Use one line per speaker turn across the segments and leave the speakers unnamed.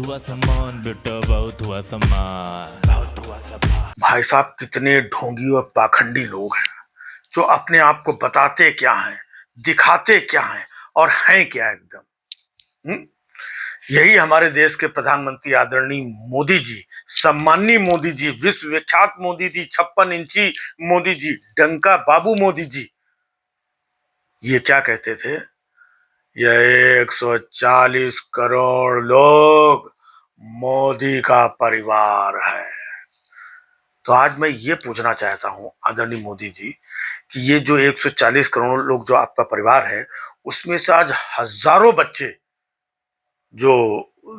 हुआ सामान बेटा, बहुत हुआ सामान, बहुत हुआ सामान।
भाई साहब, कितने ढोंगी और पाखंडी लोग हैं जो अपने आप को बताते क्या हैं, दिखाते क्या हैं और हैं क्या एकदम। हम्म? यही हमारे देश के प्रधानमंत्री आदरणीय मोदी जी, सम्माननीय मोदी जी, विश्व विख्यात मोदी जी, 56 इंची मोदी जी, डंका बाबू मोदी जी, ये क्या कहते थे? यह 140 करोड़ लोग मोदी का परिवार है। तो आज मैं ये पूछना चाहता हूं आदरणीय मोदी जी कि ये जो 140 करोड़ लोग जो आपका परिवार है, उसमें से आज हजारों बच्चे जो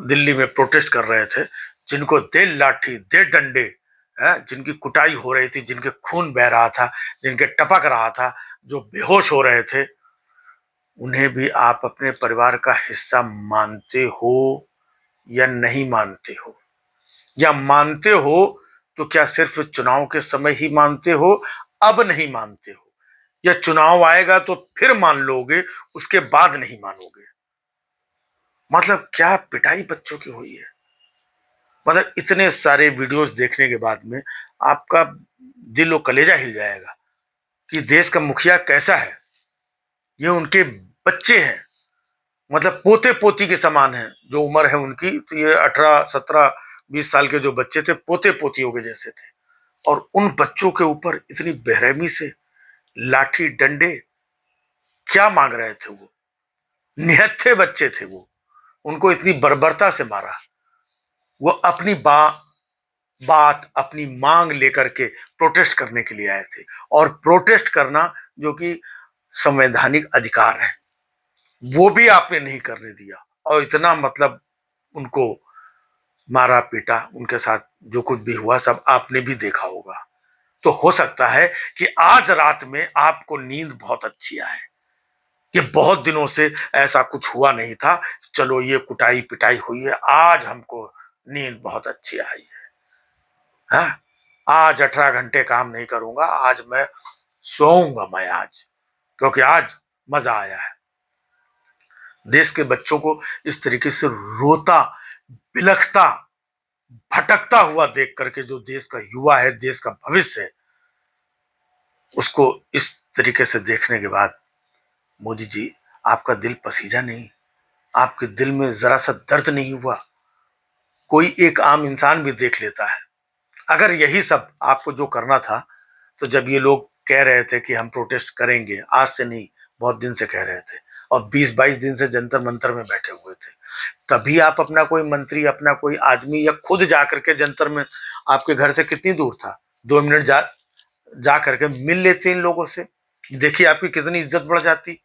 दिल्ली में प्रोटेस्ट कर रहे थे, जिनको दे लाठी दे डंडे, जिनकी कुटाई हो रही थी, जिनके खून बह रहा था, जिनके टपक रहा था, जो बेहोश हो रहे थे, उन्हें भी आप अपने परिवार का हिस्सा मानते हो या नहीं मानते हो? या मानते हो तो क्या सिर्फ चुनाव के समय ही मानते हो, अब नहीं मानते हो? या चुनाव आएगा तो फिर मान लोगे, उसके बाद नहीं मानोगे? मतलब क्या पिटाई बच्चों की हुई है। मतलब इतने सारे वीडियोस देखने के बाद में आपका दिल और कलेजा हिल जाएगा कि देश का मुखिया कैसा है। ये उनके बच्चे हैं, मतलब पोते पोती के समान है। जो उम्र है उनकी, तो ये 18 17 20 साल के जो बच्चे थे, पोते पोतियों के जैसे थे। और उन बच्चों के ऊपर इतनी बेरहमी से लाठी डंडे, क्या मांग रहे थे वो? निहत्थे बच्चे थे वो, उनको इतनी बर्बरता से मारा। वो अपनी बात, अपनी मांग लेकर के प्रोटेस्ट करने के लिए आए थे, और प्रोटेस्ट करना जो कि संवैधानिक अधिकार है, वो भी आपने नहीं करने दिया। और इतना मतलब उनको मारा पीटा, उनके साथ जो कुछ भी हुआ सब आपने भी देखा होगा। तो हो सकता है कि आज रात में आपको नींद बहुत अच्छी आए कि बहुत दिनों से ऐसा कुछ हुआ नहीं था, चलो ये कुटाई पिटाई हुई है, आज हमको नींद बहुत अच्छी आई है। हाँ? आज 18 घंटे काम नहीं करूंगा, आज मैं सोऊंगा मैं आज, क्योंकि आज मजा आया है। देश के बच्चों को इस तरीके से रोता, बिलखता, भटकता हुआ देख करके, जो देश का युवा है, देश का भविष्य है, उसको इस तरीके से देखने के बाद मोदी जी, आपका दिल पसीजा नहीं? आपके दिल में जरा सा दर्द नहीं हुआ? कोई एक आम इंसान भी देख लेता है। अगर यही सब आपको जो करना था, तो जब ये लोग कह रहे थे कि हम प्रोटेस्ट करेंगे, आज से नहीं, बहुत दिन से कह रहे थे, और 20-22 दिन से जंतर मंतर में बैठे हुए थे, तभी आप अपना कोई मंत्री, अपना कोई आदमी, या खुद जाकर के जंतर में, आपके घर से कितनी दूर था, 2 मिनट जा करके मिल लेते इन लोगों से, देखिए आपकी कितनी इज्जत बढ़ जाती।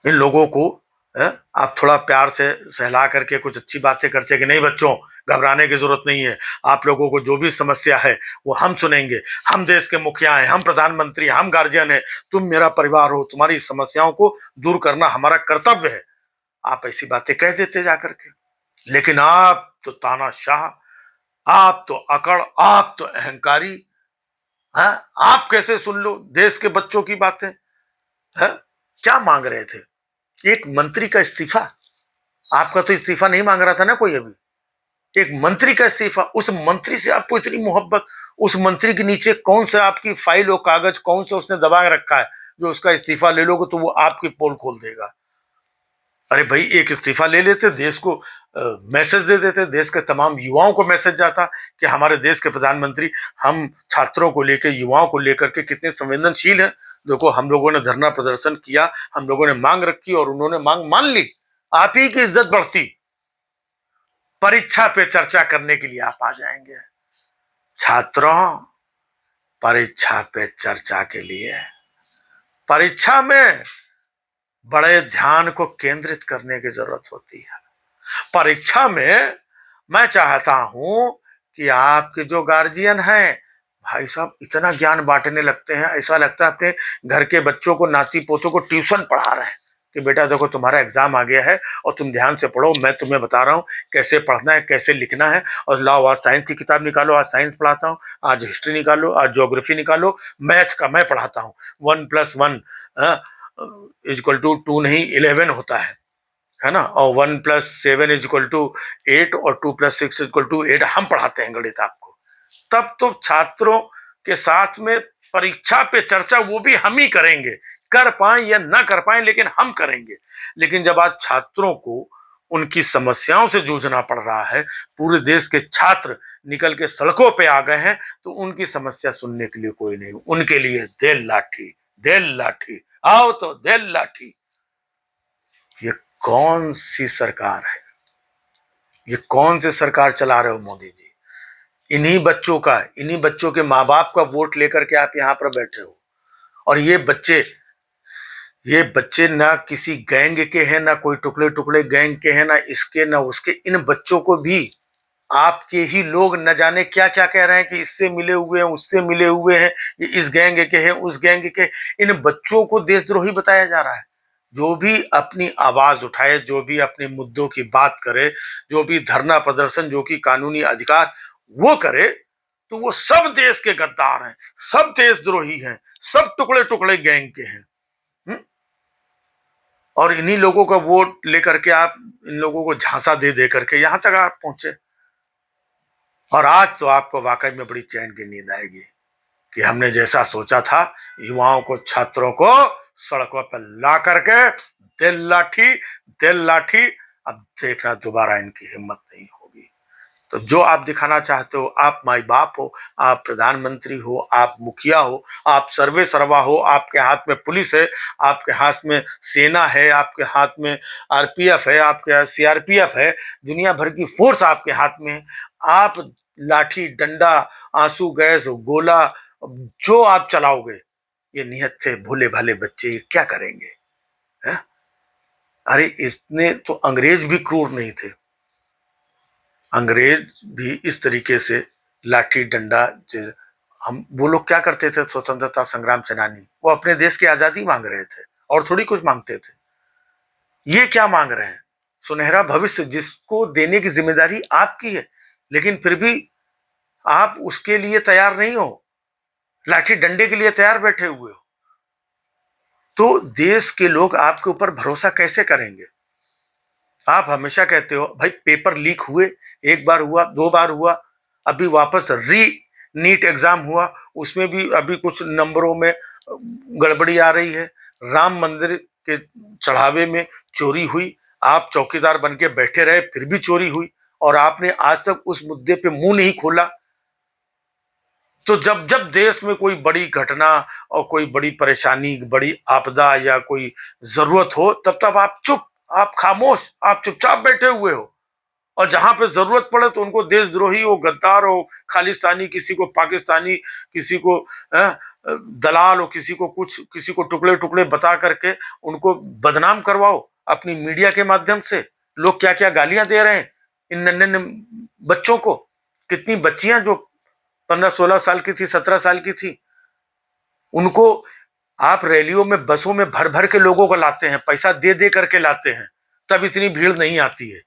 इन लोगों को आप थोड़ा प्यार से सहला करके कुछ अच्छी बातें करते कि नहीं बच्चों, घबराने की जरूरत नहीं है, आप लोगों को जो भी समस्या है वो हम सुनेंगे, हम देश के मुखिया हैं, हम प्रधानमंत्री, हम गार्जियन हैं, तुम मेरा परिवार हो, तुम्हारी समस्याओं को दूर करना हमारा कर्तव्य है। आप ऐसी बातें कह देते जाकर के। लेकिन आप तो तानाशाह, आप तो अकड़, आप तो अहंकारी। है? आप कैसे सुन लो देश के बच्चों की बातें? है? क्या मांग रहे थे? एक मंत्री का इस्तीफा? आपका तो इस्तीफा नहीं मांग रहा था ना कोई अभी। एक मंत्री का इस्तीफा, उस मंत्री से आपको इतनी मोहब्बत, उस मंत्री के नीचे कौन सा आपकी फाइल और कागज कौन सा उसने दबा रखा है जो उसका इस्तीफा ले लोगे तो वो आपकी पोल खोल देगा? अरे भाई, एक इस्तीफा ले लेते, देश को मैसेज दे देते, देश के तमाम युवाओं को मैसेज जाता कि हमारे देश के प्रधानमंत्री हम छात्रों को लेकर, युवाओं को लेकर के कितने संवेदनशील हैं। देखो, हम लोगों ने धरना प्रदर्शन किया, हम लोगों ने मांग रखी और उन्होंने मांग मान ली, आप ही की इज्जत बढ़ती। परीक्षा पे चर्चा करने के लिए आप आ जाएंगे। छात्रों, परीक्षा पे चर्चा के लिए, परीक्षा में बड़े ध्यान को केंद्रित करने की जरूरत होती है। परीक्षा में मैं चाहता हूं कि आपके जो गार्जियन हैं, भाई साहब, इतना ज्ञान बांटने लगते हैं, ऐसा लगता है अपने घर के बच्चों को, नाती पोतों को ट्यूशन पढ़ा रहे हैं कि बेटा देखो, तुम्हारा एग्जाम आ गया है और तुम ध्यान से पढ़ो, मैं तुम्हें बता रहा हूँ कैसे पढ़ना है, कैसे लिखना है। और लाओ, आज साइंस की किताब निकालो, आज साइंस पढ़ाता हूँ, आज हिस्ट्री निकालो, आज ज्योग्राफी निकालो, मैथ का मैं पढ़ाता हूँ। 1+1 =2 नहीं, 11 होता है। है ना, और 1+7 = 8 और 2+6 = 8 हम पढ़ाते हैं गणित आपको, तब तो छात्रों के साथ में परीक्षा पे चर्चा वो भी हम ही करेंगे, कर पाए या ना कर पाए लेकिन हम करेंगे। लेकिन जब आज छात्रों को उनकी समस्याओं से जूझना पड़ रहा है, पूरे देश के छात्र निकल के सड़कों पे आ गए हैं, तो उनकी समस्या सुनने के लिए कोई नहीं, उनके लिए दे लाठी, आओ तो दे लाठी। ये कौन सी सरकार है? ये कौन सी सरकार चला रहे हो मोदी जी? इन्हीं बच्चों के माँ बाप का वोट लेकर के आप यहाँ पर बैठे हो, और ये बच्चे ना किसी गैंग के हैं, ना कोई टुकड़े टुकड़े गैंग के हैं, ना इसके ना उसके। इन बच्चों को भी आपके ही लोग न जाने क्या क्या कह रहे हैं कि इससे मिले हुए हैं, उससे मिले हुए हैं, ये इस गैंग के हैं, उस गैंग के। इन बच्चों को देशद्रोही बताया जा रहा है। जो भी अपनी आवाज उठाए, जो भी अपने मुद्दों की बात करे, जो भी धरना प्रदर्शन, जो कि कानूनी अधिकार वो करे, तो वो सब देश के गद्दार हैं, सब देशद्रोही हैं, सब टुकड़े टुकड़े गैंग के हैं। और इन्हीं लोगों का वोट लेकर के आप इन लोगों को झांसा दे दे करके यहां तक आप पहुंचे। और आज तो आपको वाकई में बड़ी चैन की नींद आएगी कि हमने जैसा सोचा था, युवाओं को, छात्रों को सड़कों पर ला करके दिल लाठी। अब देखना दोबारा इनकी हिम्मत नहीं होगी। तो जो आप दिखाना चाहते हो, आप माई बाप हो, आप प्रधानमंत्री हो, आप मुखिया हो, आप सर्वे सर्वा हो, आपके हाथ में पुलिस है, आपके हाथ में सेना है, आपके हाथ में आरपीएफ है, आपके सीआरपीएफ है, दुनिया भर की फोर्स आपके हाथ में है। आप लाठी डंडा, आंसू गैस, गोला जो आप चलाओगे, ये निहत्थे से भोले भाले बच्चे ये क्या करेंगे? है? अरे इसने तो अंग्रेज भी क्रूर नहीं थे। अंग्रेज भी इस तरीके से लाठी डंडा, हम वो लोग क्या करते थे, स्वतंत्रता संग्राम सेनानी, वो अपने देश की आजादी मांग रहे थे और थोड़ी कुछ मांगते थे। ये क्या मांग रहे हैं? सुनहरा भविष्य जिसको देने की जिम्मेदारी आपकी है, लेकिन फिर भी आप उसके लिए तैयार नहीं हो, लाठी डंडे के लिए तैयार बैठे हुए हो। तो देश के लोग आपके ऊपर भरोसा कैसे करेंगे? आप हमेशा कहते हो भाई पेपर लीक हुए, एक बार हुआ, दो बार हुआ, अभी वापस नीट एग्जाम हुआ, उसमें भी अभी कुछ नंबरों में गड़बड़ी आ रही है। राम मंदिर के चढ़ावे में चोरी हुई, आप चौकीदार बन के बैठे रहे, फिर भी चोरी हुई, और आपने आज तक उस मुद्दे पे मुंह नहीं खोला। तो जब जब देश में कोई बड़ी घटना और कोई बड़ी परेशानी, बड़ी आपदा या कोई जरूरत हो, तब तब आप चुप, आप खामोश, आप चुपचाप बैठे हुए हो। और जहां पे जरूरत पड़े तो उनको देशद्रोही हो, गद्दार हो, खालिस्तानी, किसी को पाकिस्तानी, किसी को दलाल हो, किसी को कुछ, किसी को टुकड़े टुकड़े बता करके उनको बदनाम करवाओ अपनी मीडिया के माध्यम से। लोग क्या क्या गालियां दे रहे हैं इन नन्हे नन्हे बच्चों को। कितनी बच्चियां जो 15-16 साल की थी, 17 साल की थी, उनको आप रैलियों में, बसों में भर भर के लोगों को लाते हैं, पैसा दे दे करके लाते हैं, तब इतनी भीड़ नहीं आती है।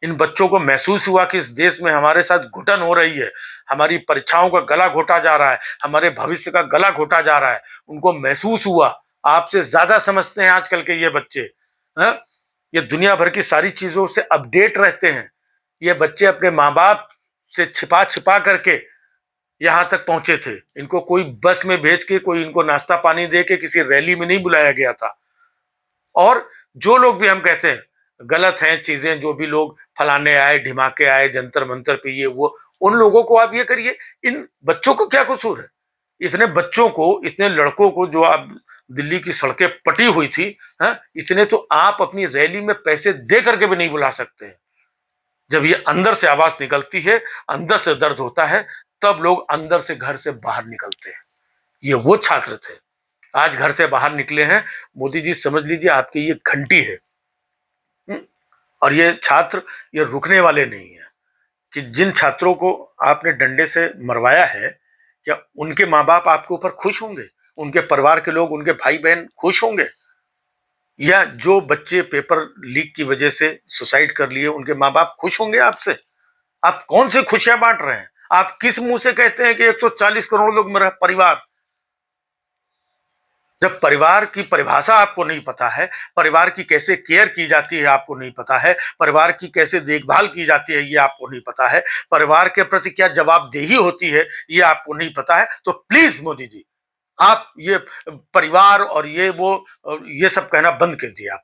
इन बच्चों को महसूस हुआ कि इस देश में हमारे साथ घुटन हो रही है, हमारी परीक्षाओं का गला घोटा जा रहा है, हमारे भविष्य का गला घोटा जा रहा है। उनको महसूस हुआ। आपसे ज्यादा समझते हैं आजकल के ये बच्चे। ये दुनिया भर की सारी चीजों से अपडेट रहते हैं। ये बच्चे अपने माँ बाप से छिपा छिपा करके यहां तक पहुंचे थे। इनको कोई बस में भेज के, कोई इनको नाश्ता पानी दे के किसी रैली में नहीं बुलाया गया था। और जो लोग भी हम कहते हैं गलत हैं चीजें, जो भी लोग फलाने आए, ढिमाके आए, जंतर मंतर पे, ये वो, उन लोगों को आप ये करिए। इन बच्चों को क्या कसूर है? इतने बच्चों को, इतने लड़कों को जो आप दिल्ली की सड़कें पटी हुई थी, इतने तो आप अपनी रैली में पैसे दे करके भी नहीं बुला सकते हैं। जब ये अंदर से आवाज निकलती है, अंदर से दर्द होता है, तब लोग अंदर से, घर से बाहर निकलते हैं। ये वो छात्र थे, आज घर से बाहर निकले हैं। मोदी जी समझ लीजिए आपकी ये घंटी है। और ये छात्र ये रुकने वाले नहीं है। कि जिन छात्रों को आपने डंडे से मरवाया है, क्या उनके माँ बाप आपके ऊपर खुश होंगे? उनके परिवार के लोग, उनके भाई बहन खुश होंगे? या जो बच्चे पेपर लीक की वजह से सुसाइड कर लिए, उनके माँ बाप खुश होंगे आपसे? आप कौन सी खुशियां बांट रहे हैं? आप किस मुंह से कहते हैं कि 140 करोड़ लोग मेरा परिवार? जब परिवार की परिभाषा आपको नहीं पता है, परिवार की कैसे केयर की जाती है आपको नहीं पता है, परिवार की कैसे देखभाल की जाती है ये आपको नहीं पता है, परिवार के प्रति क्या जवाबदेही होती है ये आपको नहीं पता है, तो प्लीज मोदी जी आप ये परिवार और ये सब कहना बंद कर दिए आप।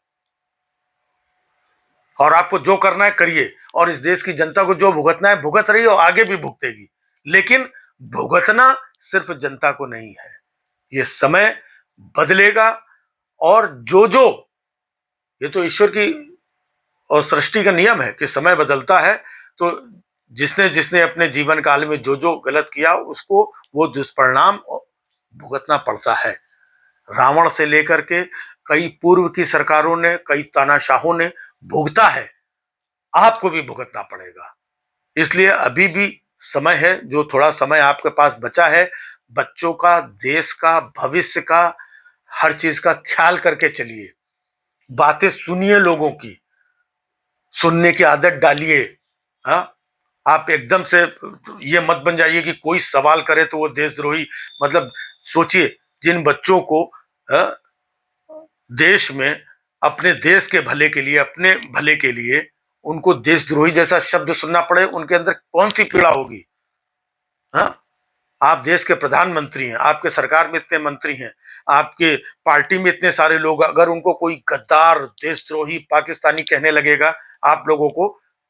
और आपको जो करना है करिए, और इस देश की जनता को जो भुगतना है भुगत रही है और आगे भी भुगतेगी, लेकिन भुगतना सिर्फ जनता को नहीं है। ये समय बदलेगा, और जो ये तो ईश्वर की और सृष्टि का नियम है कि समय बदलता है, तो जिसने जिसने अपने जीवन काल में जो गलत किया उसको वो दुष्परिणाम भुगतना पड़ता है। रावण से लेकर के कई पूर्व की सरकारों ने, कई तानाशाहों ने भुगता है, आपको भी भुगतना पड़ेगा। इसलिए अभी भी समय है, जो थोड़ा समय आपके पास बचा है, बच्चों का, देश का, भविष्य का, हर चीज का ख्याल करके चलिए। बातें सुनिए, लोगों की सुनने की आदत डालिए। हाँ, आप एकदम से ये मत बन जाइए कि कोई सवाल करे तो वो देशद्रोही। मतलब सोचिए, जिन बच्चों को देश में अपने देश के भले के लिए, अपने भले के लिए उनको देशद्रोही जैसा शब्द सुनना पड़े, उनके अंदर कौन सी पीड़ा होगी। हाँ, आप देश के प्रधानमंत्री हैं, आपके सरकार में इतने मंत्री हैं, आपके पार्टी में इतने सारे लोग, अगर उनको कोई गद्दार, देशद्रोही, पाकिस्तानी कहने लगेगा आप लोगों को,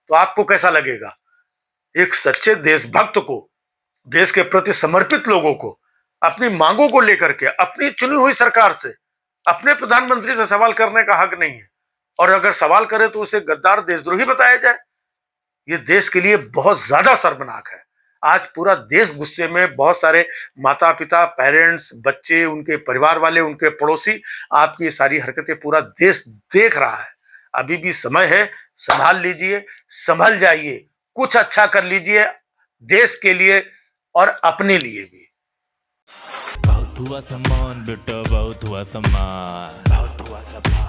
तो आपको कैसा लगेगा। एक सच्चे देशभक्त को, देश के प्रति समर्पित लोगों को अपनी मांगों को लेकर के अपनी चुनी हुई सरकार से, अपने प्रधानमंत्री से सवाल करने का हक नहीं है, और अगर सवाल करे तो उसे गद्दार, देशद्रोही बताया जाए। ये देश के लिए बहुत ज्यादा शर्मनाक है। आज पूरा देश गुस्से में, बहुत सारे माता पिता, पेरेंट्स, बच्चे, उनके परिवार वाले, उनके पड़ोसी, आपकी ये सारी हरकतें पूरा देश देख रहा है। अभी भी समय है, संभाल लीजिए, संभल जाइए, कुछ अच्छा कर लीजिए देश के लिए और अपने लिए भी।
बहुत हुआ सम्मान बेटा, बहुत हुआ सम्मान, बहुत हुआ सम्मान।